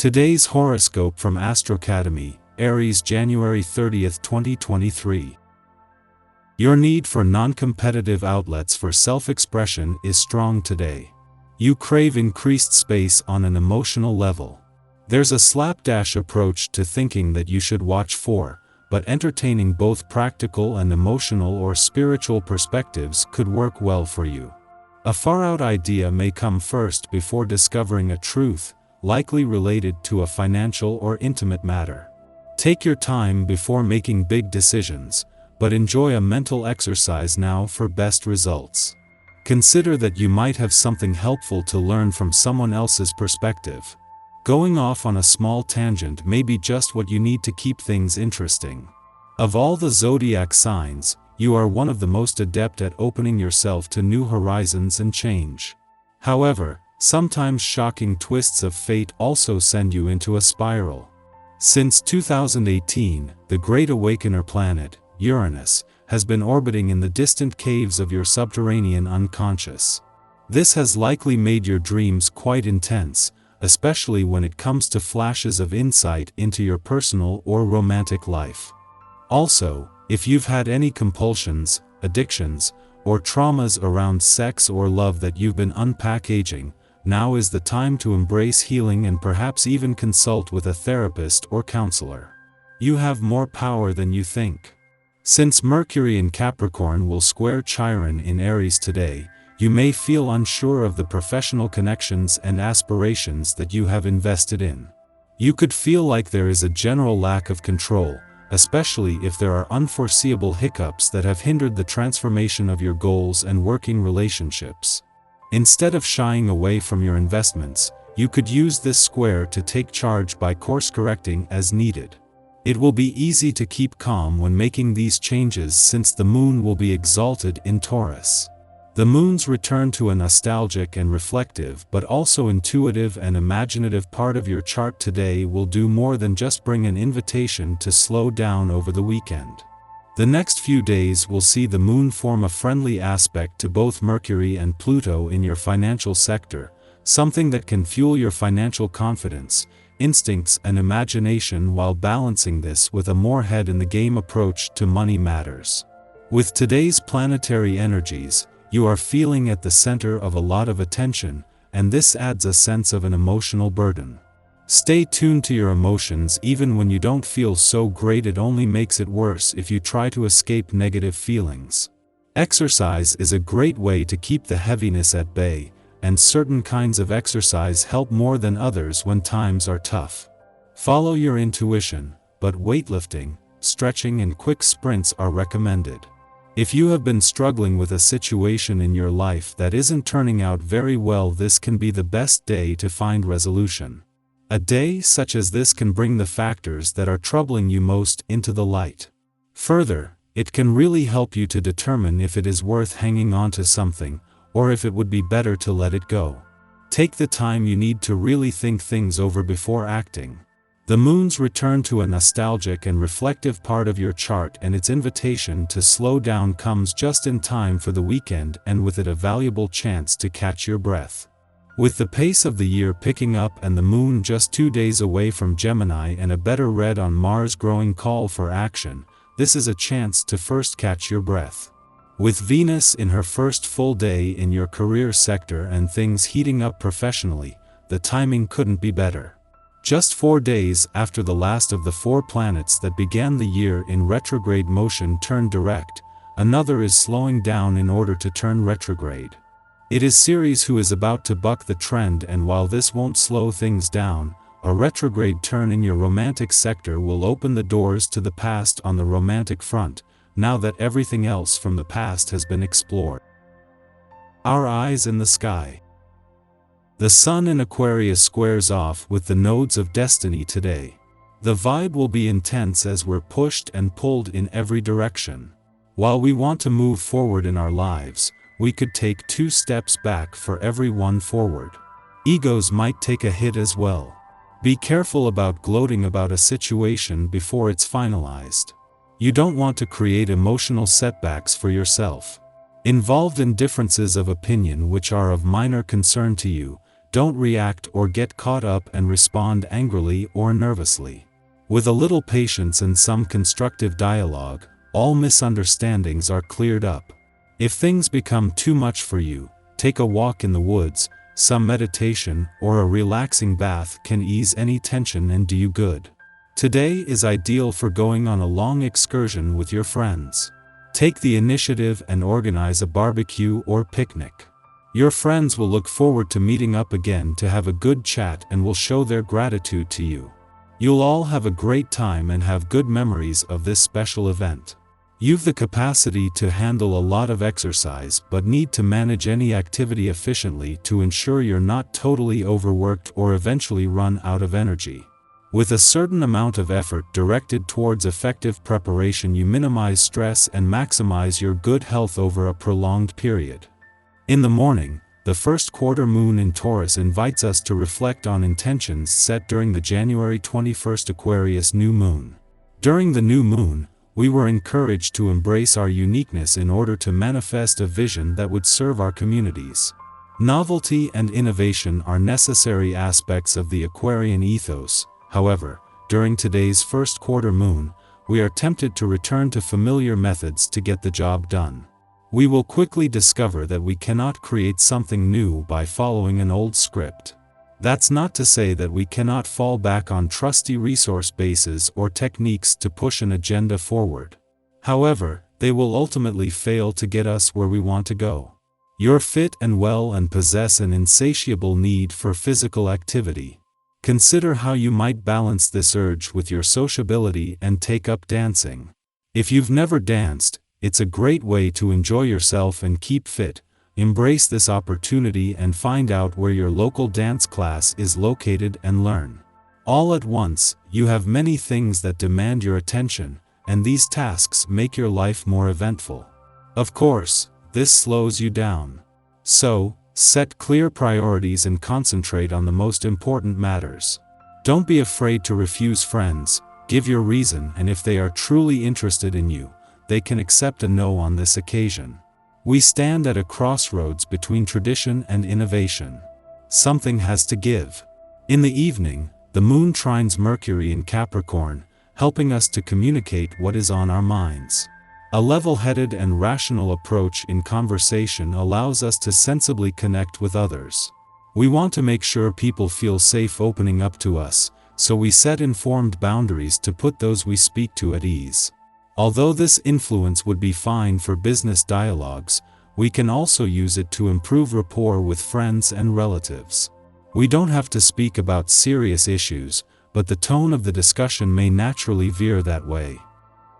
Today's horoscope from Astrocademy, Aries, January 30th, 2023. Your need for non-competitive outlets for self-expression is strong today. You crave increased space on an emotional level. There's a slapdash approach to thinking that you should watch for, but entertaining both practical and emotional or spiritual perspectives could work well for you. A far-out idea may come first before discovering a truth, likely related to a financial or intimate matter. Take your time before making big decisions, but enjoy a mental exercise now for best results. Consider that you might have something helpful to learn from someone else's perspective. Going off on a small tangent may be just what you need to keep things interesting. Of all the zodiac signs, you are one of the most adept at opening yourself to new horizons and change. However, sometimes shocking twists of fate also send you into a spiral. Since 2018, the Great Awakener planet, Uranus, has been orbiting in the distant caves of your subterranean unconscious. This has likely made your dreams quite intense, especially when it comes to flashes of insight into your personal or romantic life. Also, if you've had any compulsions, addictions, or traumas around sex or love that you've been unpackaging, now is the time to embrace healing and perhaps even consult with a therapist or counselor. You have more power than you think. Since Mercury in Capricorn will square Chiron in Aries today, you may feel unsure of the professional connections and aspirations that you have invested in. You could feel like there is a general lack of control, especially if there are unforeseeable hiccups that have hindered the transformation of your goals and working relationships. Instead of shying away from your investments, you could use this square to take charge by course-correcting as needed. It will be easy to keep calm when making these changes since the moon will be exalted in Taurus. The moon's return to a nostalgic and reflective but also intuitive and imaginative part of your chart today will do more than just bring an invitation to slow down over the weekend. The next few days will see the moon form a friendly aspect to both Mercury and Pluto in your financial sector, something that can fuel your financial confidence, instincts and imagination while balancing this with a more head-in-the-game approach to money matters. With today's planetary energies, you are feeling at the center of a lot of attention, and this adds a sense of an emotional burden. Stay tuned to your emotions even when you don't feel so great. It only makes it worse if you try to escape negative feelings. Exercise is a great way to keep the heaviness at bay, and certain kinds of exercise help more than others when times are tough. Follow your intuition, but weightlifting, stretching and quick sprints are recommended. If you have been struggling with a situation in your life that isn't turning out very well, this can be the best day to find resolution. A day such as this can bring the factors that are troubling you most into the light. Further, it can really help you to determine if it is worth hanging on to something, or if it would be better to let it go. Take the time you need to really think things over before acting. The moon's return to a nostalgic and reflective part of your chart and its invitation to slow down comes just in time for the weekend, and with it a valuable chance to catch your breath. With the pace of the year picking up and the moon just 2 days away from Gemini and a better read on Mars' growing call for action, this is a chance to first catch your breath. With Venus in her first full day in your career sector and things heating up professionally, the timing couldn't be better. Just 4 days after the last of the 4 planets that began the year in retrograde motion turned direct, another is slowing down in order to turn retrograde. It is Aries who is about to buck the trend, and while this won't slow things down, a retrograde turn in your romantic sector will open the doors to the past on the romantic front, now that everything else from the past has been explored. Our eyes in the sky. The sun in Aquarius squares off with the nodes of destiny today. The vibe will be intense as we're pushed and pulled in every direction. While we want to move forward in our lives, we could take 2 steps back for every one forward. Egos might take a hit as well. Be careful about gloating about a situation before it's finalized. You don't want to create emotional setbacks for yourself. Involved in differences of opinion which are of minor concern to you, don't react or get caught up and respond angrily or nervously. With a little patience and some constructive dialogue, all misunderstandings are cleared up. If things become too much for you, take a walk in the woods, some meditation or a relaxing bath can ease any tension and do you good. Today is ideal for going on a long excursion with your friends. Take the initiative and organize a barbecue or picnic. Your friends will look forward to meeting up again to have a good chat and will show their gratitude to you. You'll all have a great time and have good memories of this special event. You've the capacity to handle a lot of exercise but need to manage any activity efficiently to ensure you're not totally overworked or eventually run out of energy. With a certain amount of effort directed towards effective preparation, you minimize stress and maximize your good health over a prolonged period. In the morning, the first quarter moon in Taurus invites us to reflect on intentions set during the January 21st Aquarius new moon. During the new moon, we were encouraged to embrace our uniqueness in order to manifest a vision that would serve our communities. Novelty and innovation are necessary aspects of the Aquarian ethos. However, during today's first quarter moon, we are tempted to return to familiar methods to get the job done. We will quickly discover that we cannot create something new by following an old script. That's not to say that we cannot fall back on trusty resource bases or techniques to push an agenda forward. However, they will ultimately fail to get us where we want to go. You're fit and well and possess an insatiable need for physical activity. Consider how you might balance this urge with your sociability and take up dancing. If you've never danced, it's a great way to enjoy yourself and keep fit. Embrace this opportunity and find out where your local dance class is located and learn. All at once, you have many things that demand your attention, and these tasks make your life more eventful. Of course, this slows you down. So, set clear priorities and concentrate on the most important matters. Don't be afraid to refuse friends, give your reason, and if they are truly interested in you, they can accept a no on this occasion. We stand at a crossroads between tradition and innovation. Something has to give. In the evening, the moon trines Mercury in Capricorn, helping us to communicate what is on our minds. A level-headed and rational approach in conversation allows us to sensibly connect with others. We want to make sure people feel safe opening up to us, so we set informed boundaries to put those we speak to at ease. Although this influence would be fine for business dialogues, we can also use it to improve rapport with friends and relatives. We don't have to speak about serious issues, but the tone of the discussion may naturally veer that way.